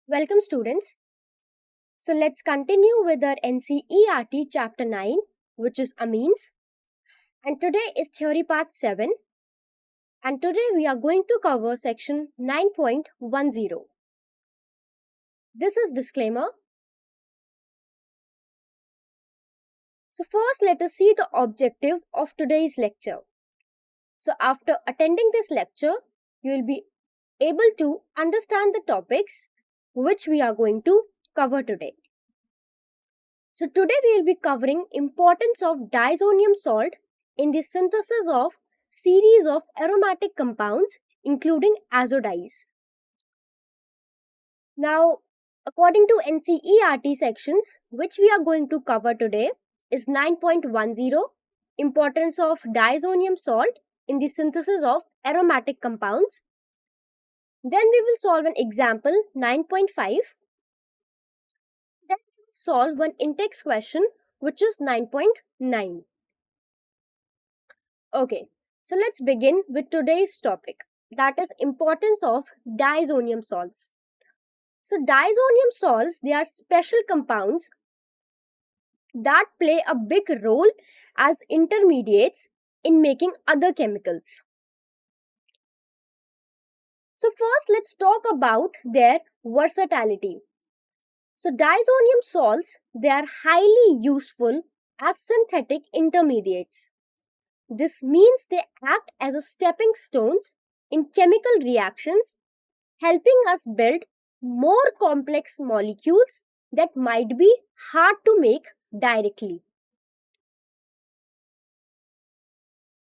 Welcome students. So let's continue with our NCERT chapter 9, which is amines, and today is theory part 7, and today we are going to cover section 9.10. This is disclaimer. So first let us see the objective of today's lecture. So after attending this lecture, you will be able to understand the topics which we are going to cover today. So today we will be covering importance of diazonium salt in the synthesis of series of aromatic compounds including azodies. Now, according to NCERT sections which we are going to cover today is 9.10, importance of diazonium salt in the synthesis of aromatic compounds. Then we will solve an example 9.5. Then we will solve one in-text question which is 9.9. Okay, so let's begin with today's topic, that is importance of diazonium salts. So diazonium salts, they are special compounds that play a big role as intermediates in making other chemicals. So first let's talk about their versatility. So diazonium salts, they are highly useful as synthetic intermediates. This means they act as a stepping stones in chemical reactions, helping us build more complex molecules that might be hard to make directly.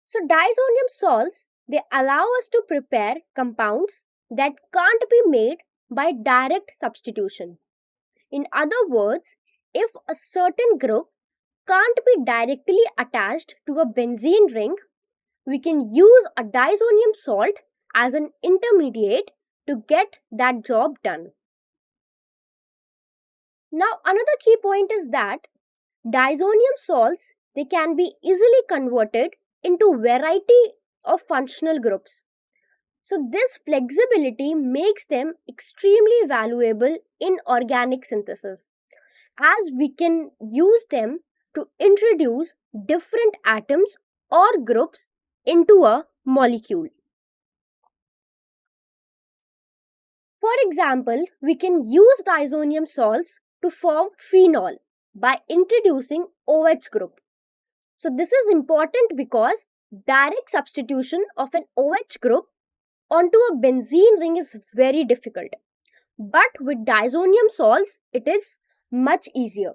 So diazonium salts, they allow us to prepare compounds that can't be made by direct substitution. In other words, if a certain group can't be directly attached to a benzene ring, we can use a diazonium salt as an intermediate to get that job done. Now, another key point is that diazonium salts, they can be easily converted into variety of functional groups. So this flexibility makes them extremely valuable in organic synthesis, as we can use them to introduce different atoms or groups into a molecule. For example, we can use diazonium salts to form phenol by introducing OH group. So this is important because direct substitution of an OH group onto a benzene ring is very difficult. But with diazonium salts, it is much easier.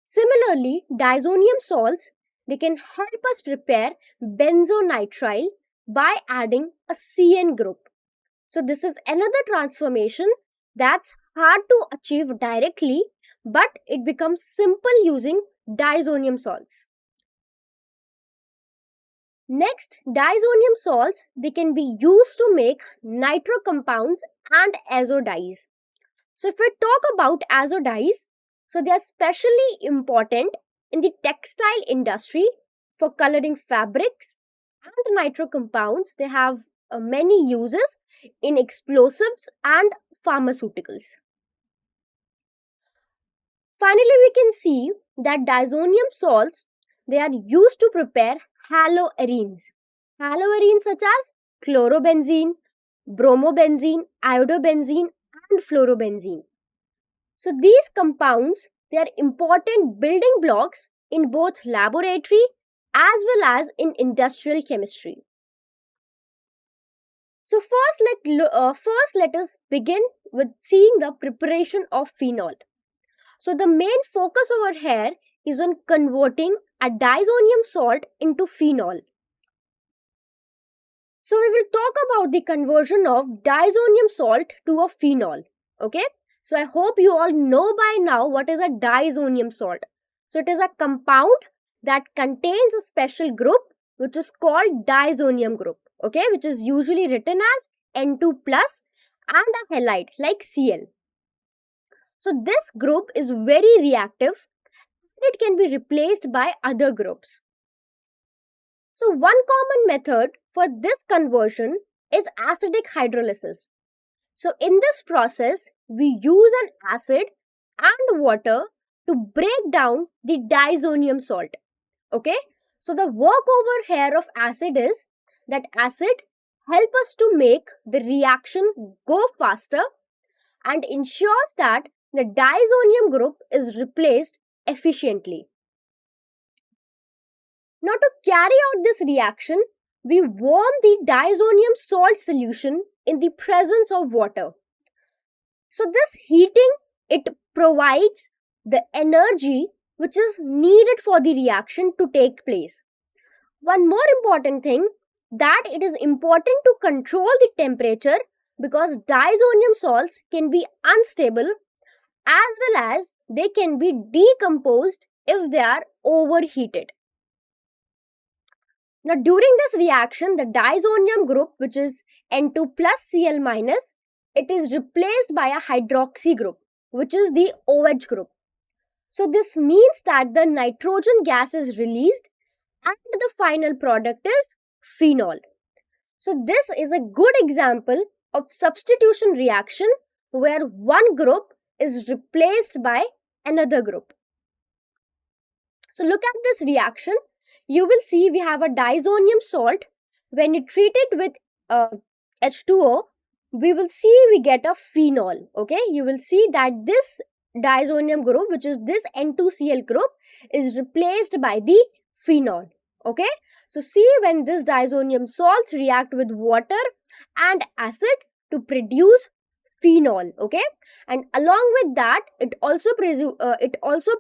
Similarly, diazonium salts, they can help us prepare benzonitrile by adding a CN group. So this is another transformation that's hard to achieve directly, but it becomes simple using diazonium salts. Next, diazonium salts, they can be used to make nitro compounds and azodies. So if we talk about azodies, so they are especially important in the textile industry for coloring fabrics, and nitro compounds, they have many uses in explosives and pharmaceuticals. Finally, we can see that diazonium salts, they are used to prepare haloarenes. Haloarenes such as chlorobenzene, bromobenzene, iodobenzene and fluorobenzene. So these compounds, they are important building blocks in both laboratory as well as in industrial chemistry. So first let us begin with seeing the preparation of phenol. So the main focus over here is on converting a diazonium salt into phenol. So we will talk about the conversion of diazonium salt to a phenol. Okay. So I hope you all know by now what is a diazonium salt. So it is a compound that contains a special group which is called diazonium group. Okay, which is usually written as N2 plus and a halide like Cl. So this group is very reactive. It can be replaced by other groups. So one common method for this conversion is acidic hydrolysis. So in this process, we use an acid and water to break down the diazonium salt. Okay, so the work over here of acid is that acid help us to make the reaction go faster and ensures that the diazonium group is replaced efficiently. Now, to carry out this reaction, we warm the diazonium salt solution in the presence of water. So this heating, it provides the energy which is needed for the reaction to take place. One more important thing, that it is important to control the temperature because diazonium salts can be unstable as well as they can be decomposed if they are overheated. Now, during this reaction, the diazonium group, which is N2 plus Cl minus, it is replaced by a hydroxy group, which is the OH group. So, this means that the nitrogen gas is released and the final product is phenol. So, this is a good example of substitution reaction where one group is replaced by another group. So, look at this reaction. You will see we have a diazonium salt. When you treat it with H2O, we will see we get a phenol. Okay, you will see that this diazonium group, which is this N2Cl group, is replaced by the phenol. Okay, so see when this diazonium salts react with water and acid to produce phenol. Okay, and along with that, it also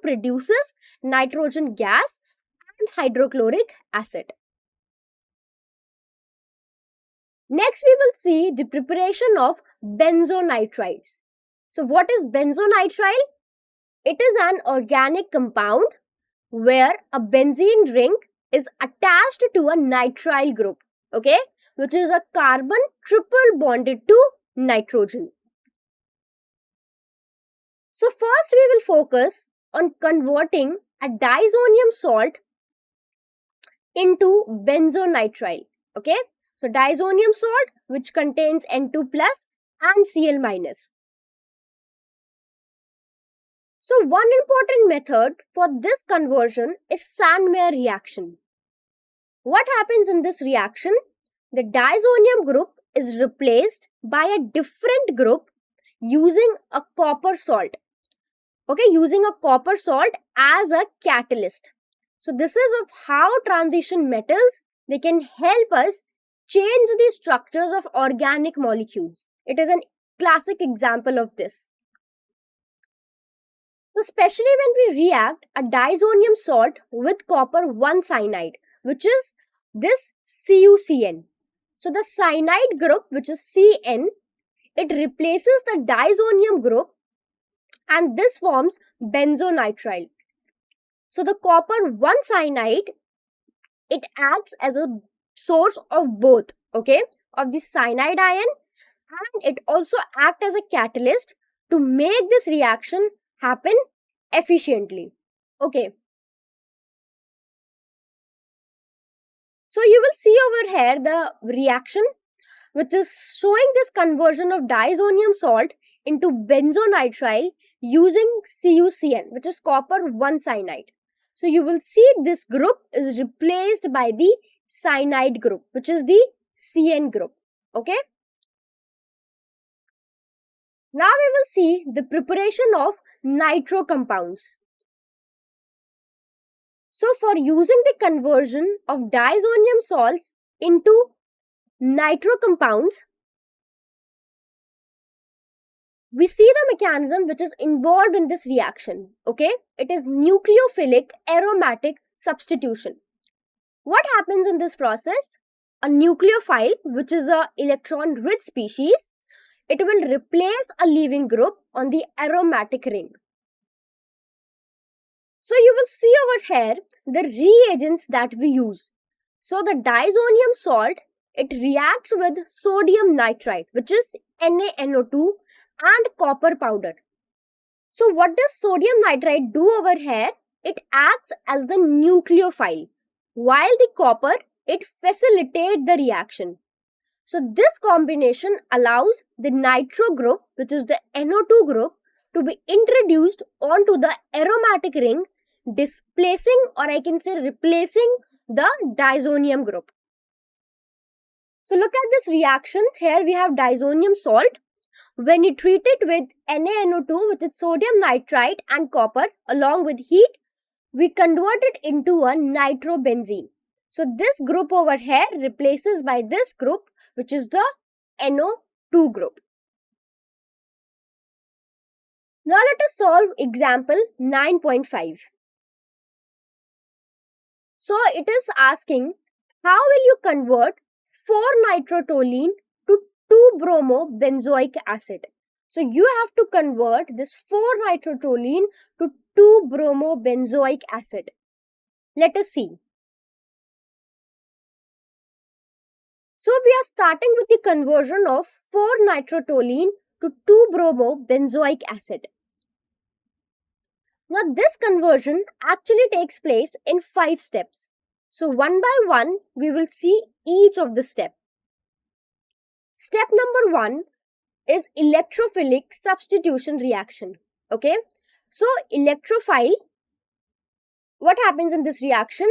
produces nitrogen gas and hydrochloric acid. Next, we will see the preparation of benzonitrides. So, what is benzonitrile? It is an organic compound where a benzene ring is attached to a nitrile group, okay, which is a carbon triple bonded to nitrogen. So, first we will focus on converting a diazonium salt into benzonitrile, okay. So, diazonium salt which contains N2 plus and Cl minus. So, one important method for this conversion is Sandmeyer reaction. What happens in this reaction? The diazonium group is replaced by a different group using a copper salt. Okay, using a copper salt as a catalyst. So, this is of how transition metals, they can help us change the structures of organic molecules. It is a classic example of this. So, especially when we react a diazonium salt with copper 1 cyanide, which is this CuCN. So, the cyanide group, which is Cn, it replaces the diazonium group and this forms benzonitrile. So, the copper 1 cyanide, it acts as a source of both, okay, of the cyanide ion, and it also acts as a catalyst to make this reaction happen efficiently. Okay. So you will see over here the reaction which is showing this conversion of diazonium salt into benzonitrile using CuCN, which is copper 1 cyanide. So you will see this group is replaced by the cyanide group, which is the Cn group. Okay. Now we will see the preparation of nitro compounds. So for using the conversion of diazonium salts into nitro compounds, we see the mechanism which is involved in this reaction. Okay, it is nucleophilic aromatic substitution. What happens in this process? A nucleophile, which is an electron-rich species, it will replace a leaving group on the aromatic ring. So you will see over here the reagents that we use. So the diazonium salt, it reacts with sodium nitrite, which is NaNO2, and copper powder. So what does sodium nitrite do over here? It acts as the nucleophile, while the copper, it facilitates the reaction. So this combination allows the nitro group, which is the NO2 group, to be introduced onto the aromatic ring, displacing, or I can say replacing, the diazonium group. So look at this reaction. Here we have diazonium salt. When you treat it with NaNO2, which is sodium nitrite and copper, along with heat, we convert it into a nitrobenzene. So this group over here replaces by this group, which is the NO2 group. Now let us solve example 9.5. So it is asking, how will you convert 4-nitrotoluene to 2-bromobenzoic acid? So you have to convert this 4-nitrotoluene to 2-bromobenzoic acid. Let us see. So we are starting with the conversion of 4-nitrotoluene to 2-bromobenzoic acid. Now this conversion actually takes place in 5 steps. So one by one we will see each of the steps. Step number 1 is electrophilic substitution reaction. Okay, so electrophile, what happens in this reaction?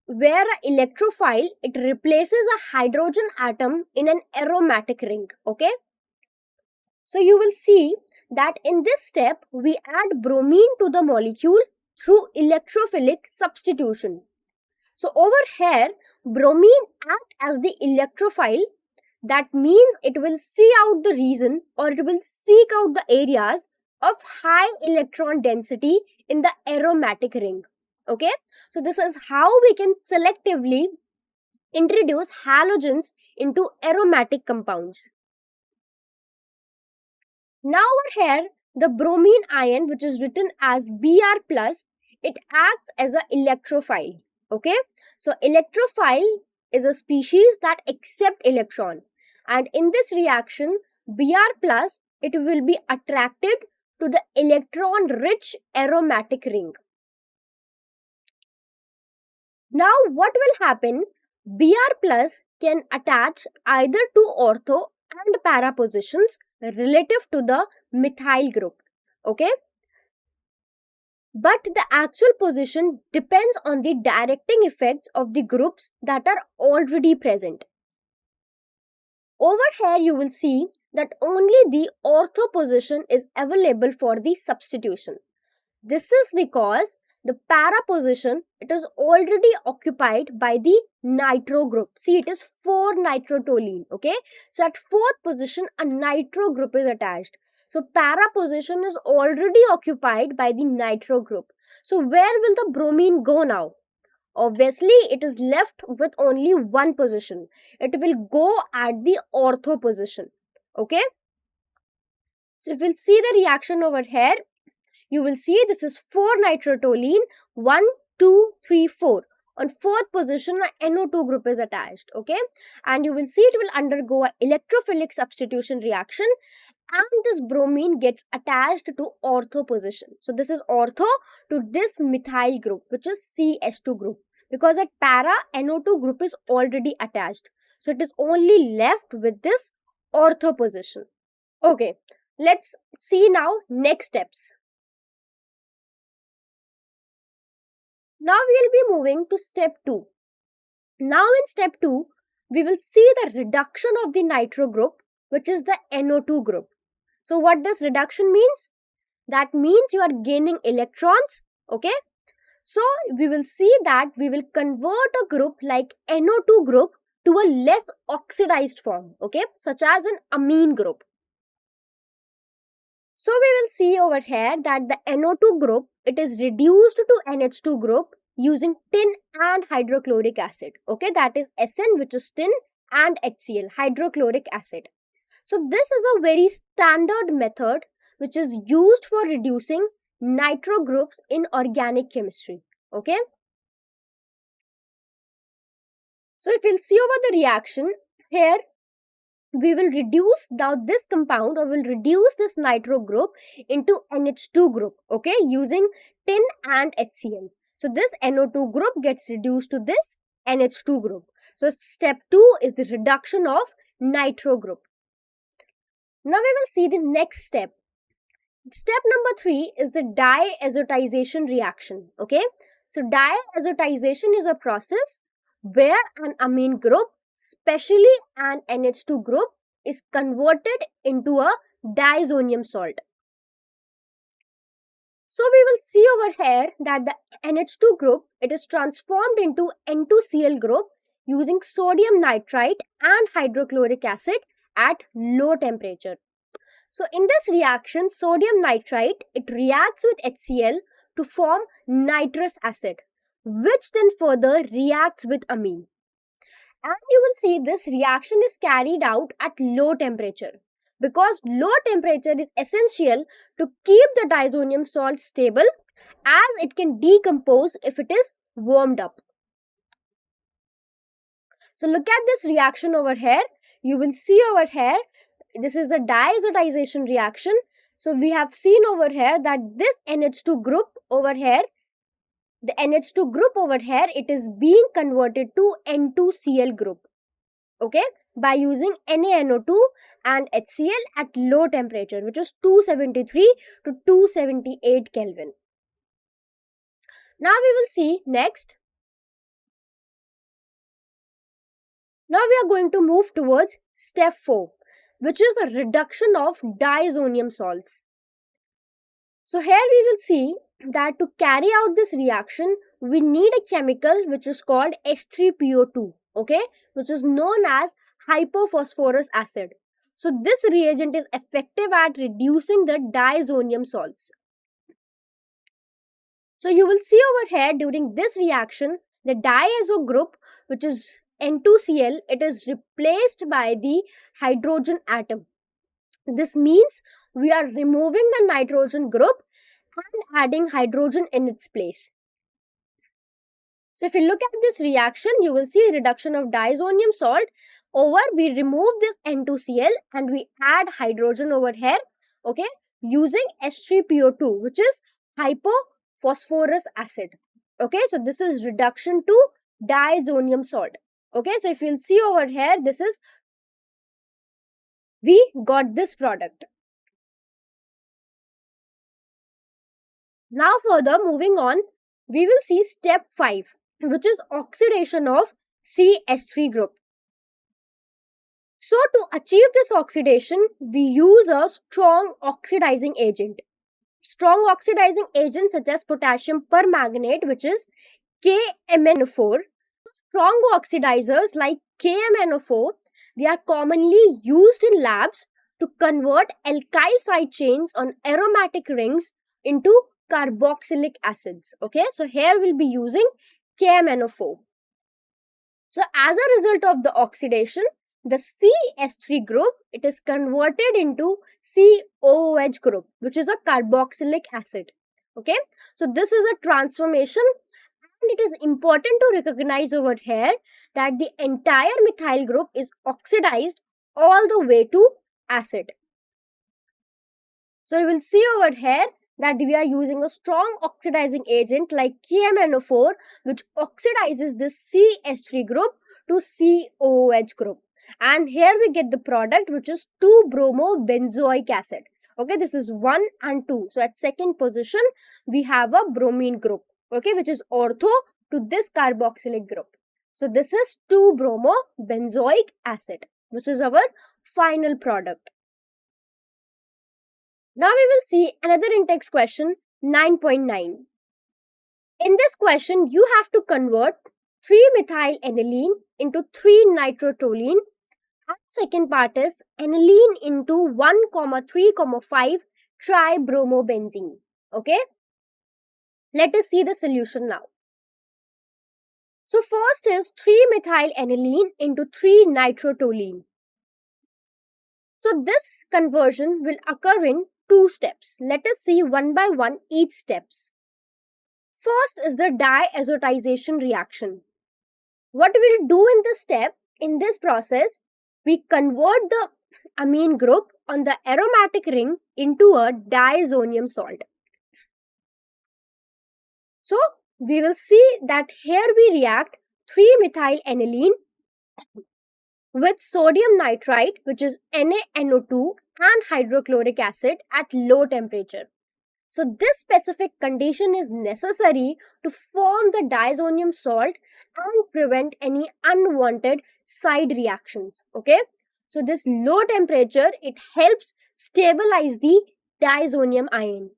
Where an electrophile, it replaces a hydrogen atom in an aromatic ring. Okay, so you will see that in this step we add bromine to the molecule through electrophilic substitution. So over here bromine acts as the electrophile. That means it will see out the region, or it will seek out the areas of high electron density in the aromatic ring. Okay, so this is how we can selectively introduce halogens into aromatic compounds. Now over here, the bromine ion, which is written as Br+, it acts as an electrophile. Okay, so electrophile is a species that accept electron, and in this reaction Br+, it will be attracted to the electron rich aromatic ring. Now what will happen? Br+ can attach either to ortho and para positions relative to the methyl group. Okay, but the actual position depends on the directing effects of the groups that are already present. Over here you will see that only the ortho position is available for the substitution. This is because the para position, it is already occupied by the nitro group. See, it is 4-nitrotoluene. Okay, so at 4th position a nitro group is attached. So para position is already occupied by the nitro group. So where will the bromine go now? Obviously it is left with only one position. It will go at the ortho position. Okay, so if we'll see the reaction over here, you will see this is 4-nitrotoluene, 1, 2, 3, 4. On 4th position, a NO2 group is attached. Okay, and you will see it will undergo a electrophilic substitution reaction, and this bromine gets attached to ortho position. So this is ortho to this methyl group, which is CH2 group, because at para NO2 group is already attached. So it is only left with this ortho position. Okay, let's see now next steps. Now we will be moving to step 2. Now in step 2, we will see the reduction of the nitro group, which is the NO2 group. So what does reduction means? That means you are gaining electrons. Okay, so we will see that we will convert a group like NO2 group to a less oxidized form, okay, such as an amine group. So we will see over here that the NO2 group, it is reduced to NH2 group using tin and hydrochloric acid. Okay, that is SN, which is tin, and HCl, hydrochloric acid. So this is a very standard method which is used for reducing nitro groups in organic chemistry. Okay, so if we'll see over the reaction here, we will reduce now this compound, or will reduce this nitro group into NH2 group, okay, using tin and HCl. So this NO2 group gets reduced to this NH2 group. So step 2 is the reduction of nitro group. Now we will see the next step. Step number 3 is the diazotization reaction. Okay, so diazotization is a process where an amine group, especially an NH2 group, is converted into a diazonium salt. So we will see over here that the NH2 group, it is transformed into N2Cl group using sodium nitrite and hydrochloric acid at low temperature. So in this reaction, sodium nitrite, it reacts with HCl to form nitrous acid, which then further reacts with amine. And you will see this reaction is carried out at low temperature, because low temperature is essential to keep the diazonium salt stable, as it can decompose if it is warmed up. So look at this reaction over here. You will see over here, this is the diazotization reaction. So we have seen over here that this NH2 group over here, the NH2 group over here, it is being converted to N2Cl group. Okay, by using NaNO2 and HCl at low temperature, which is 273 to 278 Kelvin. Now we will see next. Now we are going to move towards step 4, which is a reduction of diazonium salts. So here we will see that to carry out this reaction, we need a chemical which is called H3PO2, okay, which is known as hypophosphorus acid. So this reagent is effective at reducing the diazonium salts. So you will see over here during this reaction, the diazo group, which is N2Cl, it is replaced by the hydrogen atom. This means we are removing the nitrogen group and adding hydrogen in its place. So if you look at this reaction, you will see reduction of diazonium salt. Over, we remove this N2Cl and we add hydrogen over here, okay, using H3PO2, which is hypophosphorus acid. Okay, so this is reduction to diazonium salt. Okay, so if you'll see over here, this is, we got this product. Now further moving on, we will see step 5, which is oxidation of CH3 group. So to achieve this oxidation, we use a strong oxidizing agent. Strong oxidizing agents such as potassium permanganate, which is KMnO4. Strong oxidizers like KMnO4, they are commonly used in labs to convert alkyl side chains on aromatic rings into carboxylic acids. Okay, so here we'll be using KMnO4. So as a result of the oxidation, the CH3 group, it is converted into COOH group, which is a carboxylic acid. Okay, so this is a transformation, and it is important to recognize over here that the entire methyl group is oxidized all the way to acid. So you will see over here that we are using a strong oxidizing agent like KMnO4, which oxidizes this CH3 group to COOH group. And here we get the product, which is 2-bromobenzoic acid. Okay, this is 1 and 2. So at second position, we have a bromine group, okay, which is ortho to this carboxylic group. So this is 2-bromobenzoic acid, which is our final product. Now we will see another in-text question, 9.9. In this question, you have to convert 3-methyl-aniline into 3-nitrotoluene. And second part is aniline into 1,3,5 tribromobenzene. Okay, let us see the solution now. So first is 3-methyl-aniline into 3-nitrotoluene. So this conversion will occur in 2 steps. Let us see one by one each steps. First is the diazotization reaction. What we'll do in this step, in this process, we convert the amine group on the aromatic ring into a diazonium salt. So we will see that here we react 3-methyl-aniline with sodium nitrite, which is NaNO2, and hydrochloric acid at low temperature. So this specific condition is necessary to form the diazonium salt and prevent any unwanted side reactions. Okay. So this low temperature, it helps stabilize the diazonium ion.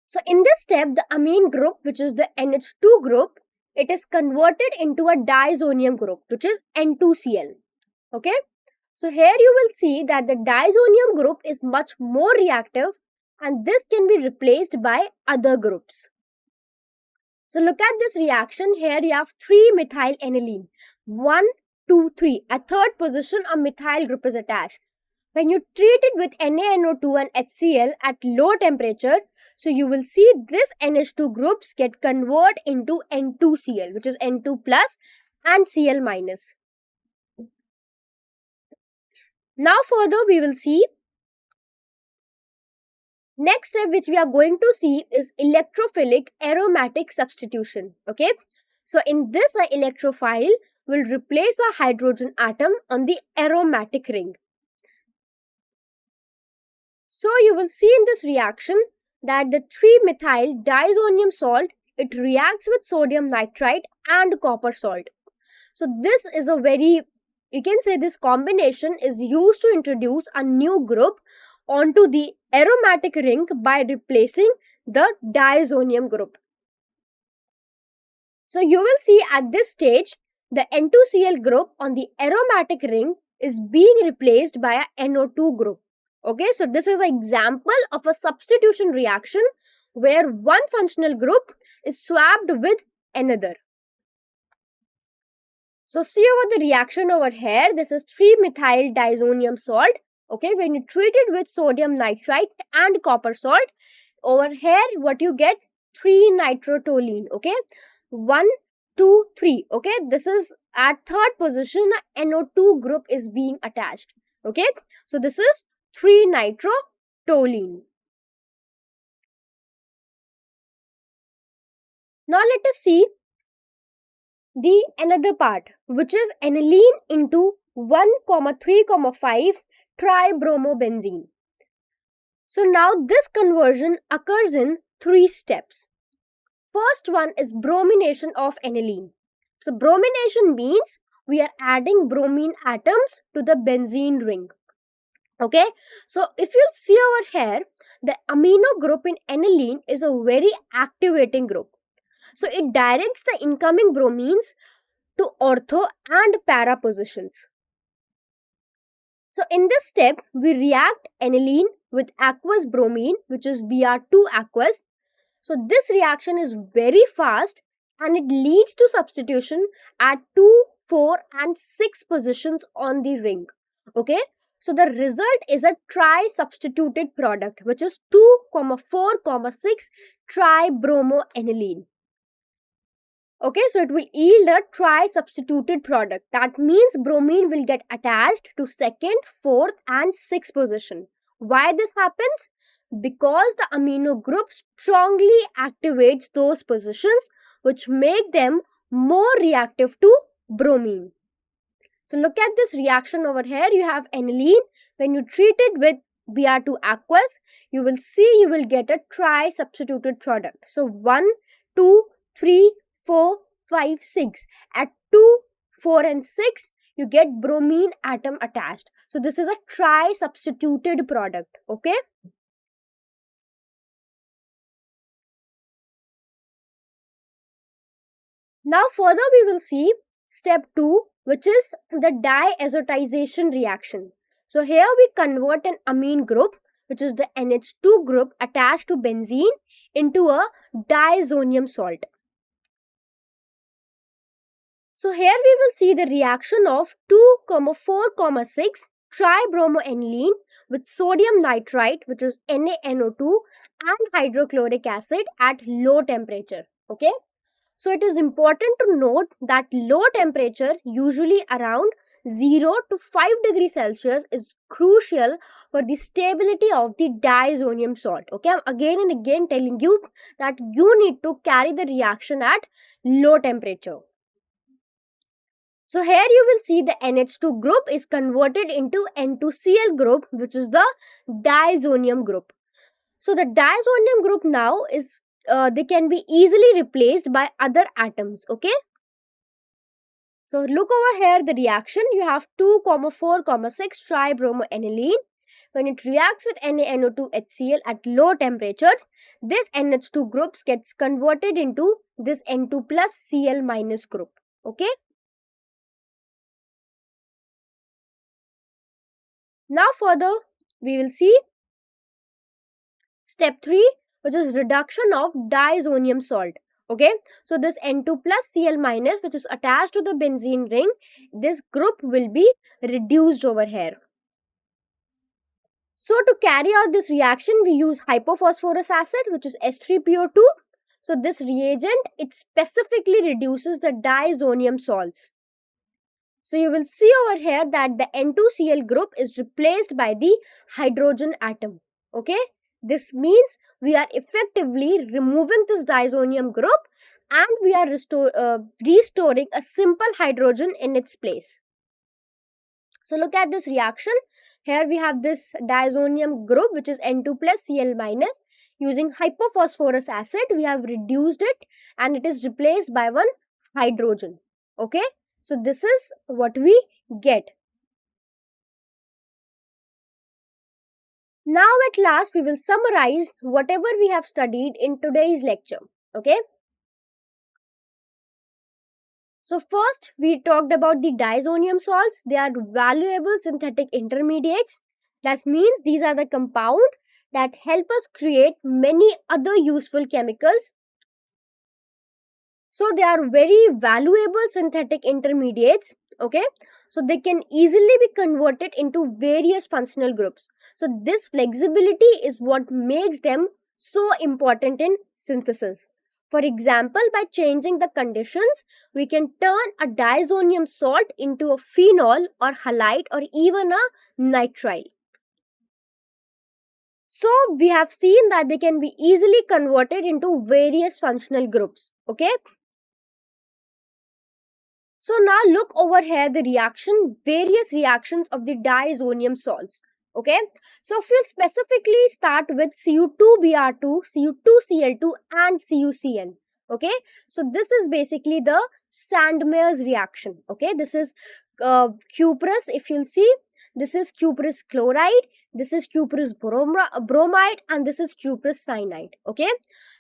So in this step, the amine group, which is the NH2 group, it is converted into a diazonium group, which is N2Cl. Okay. So here you will see that the diazonium group is much more reactive, and this can be replaced by other groups. So look at this reaction. Here you have 3-methyl aniline. 1, 2, 3. At third position, a methyl group is attached. When you treat it with NaNO2 and HCl at low temperature, so you will see this NH2 groups get converted into N2Cl, which is N2 plus and Cl minus. Now further we will see, next step which we are going to see is electrophilic aromatic substitution. Okay, so in this electrophile will replace a hydrogen atom on the aromatic ring. So you will see in this reaction that the 3-methyl diazonium salt, it reacts with sodium nitrite and copper salt. So this is a very, you can say this combination is used to introduce a new group onto the aromatic ring by replacing the diazonium group. So you will see at this stage the N2Cl group on the aromatic ring is being replaced by a NO2 group. Okay, so this is an example of a substitution reaction where one functional group is swapped with another. So see over the reaction over here, this is 3-methyl diazonium salt. Okay, when you treat it with sodium nitrite and copper salt, over here what you get, 3-nitrotoluene. Okay, 1, 2, 3. Okay, this is at third position, a NO2 group is being attached. Okay, so this is 3-nitrotoluene. Now let us see the another part, which is aniline into 1,3,5 tribromobenzene. So now this conversion occurs in 3 steps. First one is bromination of aniline. So bromination means we are adding bromine atoms to the benzene ring. Okay, so if you see over here, the amino group in aniline is a very activating group. So it directs the incoming bromines to ortho and para positions. So in this step, we react aniline with aqueous bromine, which is Br2 aqueous. So this reaction is very fast and it leads to substitution at 2, 4 and 6 positions on the ring. Okay, so the result is a tri-substituted product, which is 2, 4, 6 tribromoaniline. Okay, so it will yield a tri-substituted product. That means bromine will get attached to 2nd, 4th and 6th position. Why this happens? Because the amino group strongly activates those positions which make them more reactive to bromine. So look at this reaction over here. You have aniline. When you treat it with Br2 aqueous, you will see you will get a tri-substituted product. So 1, 2, 3, 4, 5, 6. At 2, 4 and 6, you get bromine atom attached. So this is a tri-substituted product. Okay. Now further we will see step 2, which is the diazotization reaction. So here we convert an amine group, which is the NH2 group attached to benzene, into a diazonium salt. So here we will see the reaction of 2, 4, 6 tribromoaniline with sodium nitrite, which is NaNO2, and hydrochloric acid at low temperature. Okay. So it is important to note that low temperature, usually around 0 to 5 degrees Celsius, is crucial for the stability of the diazonium salt. Okay, I'm again and again telling you that you need to carry the reaction at low temperature. So here you will see the NH2 group is converted into N2Cl group, which is the diazonium group. So the diazonium group now is they can be easily replaced by other atoms. Okay. So look over here, the reaction. You have 2,4,6 tribromoaniline. When it reacts with NaNO2HCl at low temperature, this NH2 group gets converted into this N2 plus Cl minus group. Okay. Now further, we will see step 3, which is reduction of diazonium salt. Okay, so this N2 plus Cl minus, which is attached to the benzene ring, this group will be reduced over here. So to carry out this reaction, we use hypophosphorus acid, which is H3PO2. So this reagent, it specifically reduces the diazonium salts. So you will see over here that the N2Cl group is replaced by the hydrogen atom. Okay, this means we are effectively removing this diazonium group and we are restoring a simple hydrogen in its place. So look at this reaction. Here we have this diazonium group, which is N2 plus Cl minus. Using hypophosphorus acid, we have reduced it and it is replaced by one hydrogen. Okay, so this is what we get. Now at last we will summarize whatever we have studied in today's lecture. Okay. So first we talked about the diazonium salts. They are valuable synthetic intermediates. That means these are the compounds that help us create many other useful chemicals. So they are very valuable synthetic intermediates. Okay, so they can easily be converted into various functional groups. So this flexibility is what makes them so important in synthesis. For example, by changing the conditions, we can turn a diazonium salt into a phenol or halide or even a nitrile. So we have seen that they can be easily converted into various functional groups. Okay. So now look over here the various reactions of the diazonium salts. Okay, so if we specifically start with Cu2Br2, Cu2Cl2 and CuCN. Okay, so this is basically the Sandmeyer's reaction. Okay, this is cuprous. If you'll see, this is cuprous chloride, this is cuprous bromide, and this is cuprous cyanide. Okay,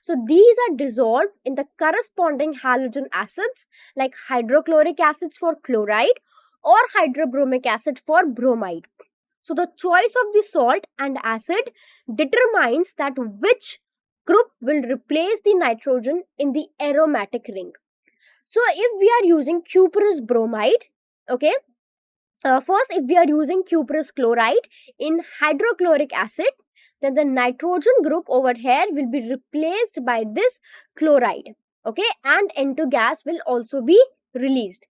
so these are dissolved in the corresponding halogen acids like hydrochloric acids for chloride or hydrobromic acid for bromide. So the choice of the salt and acid determines that which group will replace the nitrogen in the aromatic ring. So if we are using cuprous bromide, okay, first if we are using cuprous chloride in hydrochloric acid, then the nitrogen group over here will be replaced by this chloride. Okay, and N2 gas will also be released.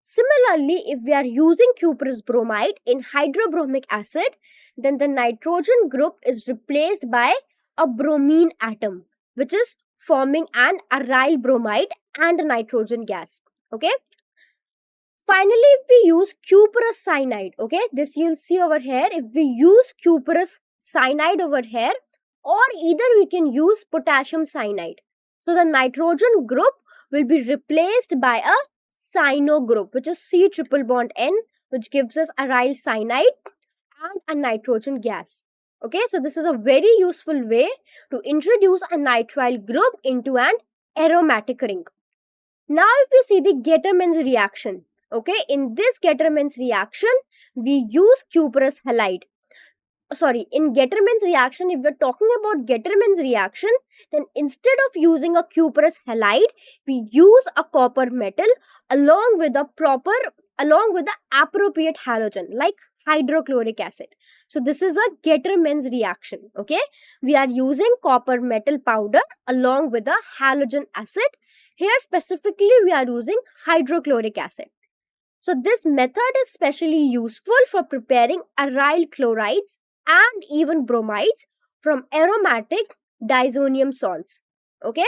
Similarly, if we are using cuprous bromide in hydrobromic acid, then the nitrogen group is replaced by a bromine atom, which is forming an aryl bromide and a nitrogen gas. Okay. Finally, if we use cuprous cyanide, okay, this you'll see over here, if we use cuprous cyanide over here, or either we can use potassium cyanide. So the nitrogen group will be replaced by a cyano group, which is C triple bond N, which gives us aryl cyanide and a nitrogen gas. Okay, so this is a very useful way to introduce a nitrile group into an aromatic ring. Now if we see the Gettermann's reaction, okay, in this Gettermann's reaction, we use cuprous halide. In Gettermann's reaction, if we're talking about Gettermann's reaction, then instead of using a cuprous halide, we use a copper metal along with the appropriate halogen like hydrochloric acid. So this is a Gettermann's reaction. Okay, we are using copper metal powder along with a halogen acid. Here specifically we are using hydrochloric acid. So this method is specially useful for preparing aryl chlorides and even bromides from aromatic diazonium salts. Okay,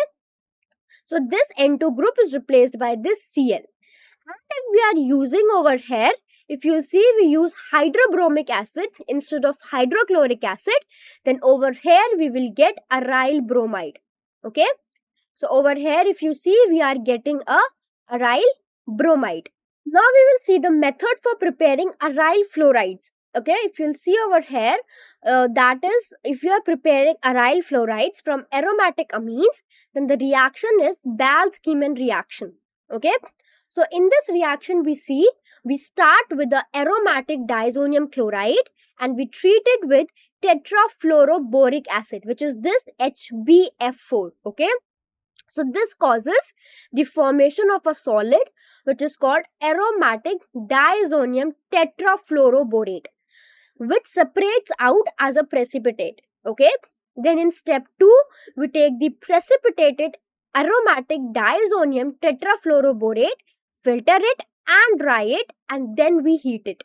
so this N2 group is replaced by this Cl. If we are using over here, if you see we use hydrobromic acid instead of hydrochloric acid, then over here we will get aryl bromide. Okay, so over here if you see we are getting a aryl bromide. Now we will see the method for preparing aryl fluorides. Okay, if you'll see over here, that is, if you are preparing aryl fluorides from aromatic amines, then the reaction is Bals-Kieman reaction. Okay, so in this reaction we start with the aromatic diazonium chloride and we treat it with tetrafluoroboric acid, which is this HbF4. Okay, so this causes the formation of a solid which is called aromatic diazonium tetrafluoroborate, which separates out as a precipitate. Okay, then in step 2 we take the precipitated aromatic diazonium tetrafluoroborate, filter it and dry it, and then we heat it.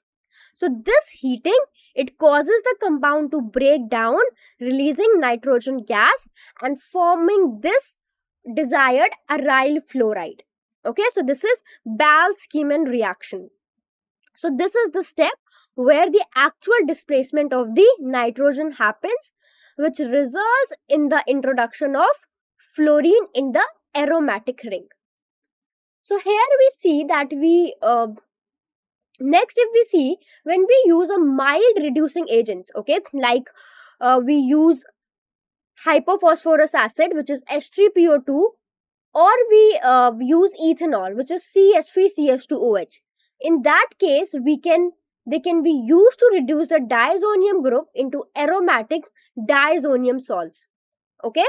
So this heating, it causes the compound to break down, releasing nitrogen gas and forming this desired aryl fluoride. Okay, so this is Bals-Kieman reaction. So this is the step where the actual displacement of the nitrogen happens, which results in the introduction of fluorine in the aromatic ring. So here we see that next if we see when we use a mild reducing agents, okay, like we use hypophosphorus acid, which is H3PO2, or we use ethanol, which is CH3CH2OH. In that case, they can be used to reduce the diazonium group into aromatic diazonium salts. Okay,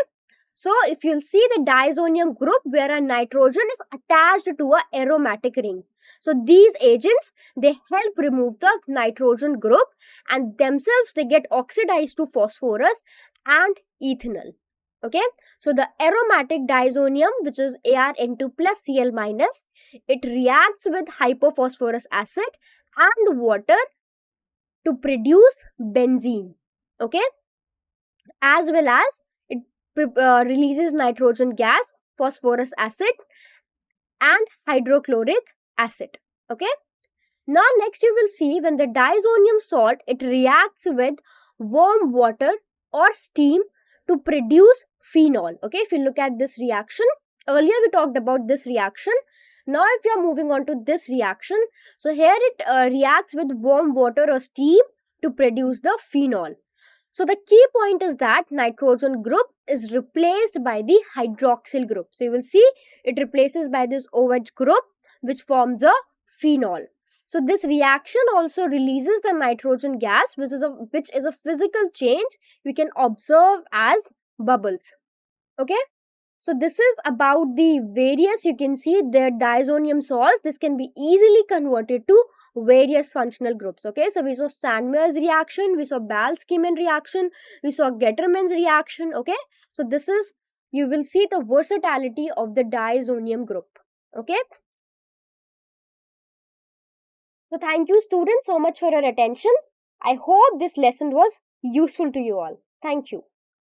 so if you'll see the diazonium group where a nitrogen is attached to a aromatic ring. So these agents, they help remove the nitrogen group and themselves they get oxidized to phosphorus and ethanol. Okay, so the aromatic diazonium, which is ArN2 plus Cl minus, it reacts with hypophosphorus acid and water to produce benzene. Okay, as well as it releases nitrogen gas, phosphorus acid and hydrochloric acid. Okay, now next you will see when the diazonium salt, it reacts with warm water or steam to produce phenol. Okay, if you look at this reaction, earlier we talked about this reaction. Now if you are moving on to this reaction, so here it reacts with warm water or steam to produce the phenol. So the key point is that nitrogen group is replaced by the hydroxyl group. So you will see it replaces by this OH group which forms a phenol. So this reaction also releases the nitrogen gas, which is a physical change we can observe as bubbles. Okay, so this is about the various, you can see the diazonium salts. This can be easily converted to various functional groups. Okay, so we saw Sandmeyer's reaction, we saw Bals-Kieman reaction, we saw Getterman's reaction. Okay, so this is, you will see the versatility of the diazonium group. Okay, so thank you students so much for your attention. I hope this lesson was useful to you all. Thank you.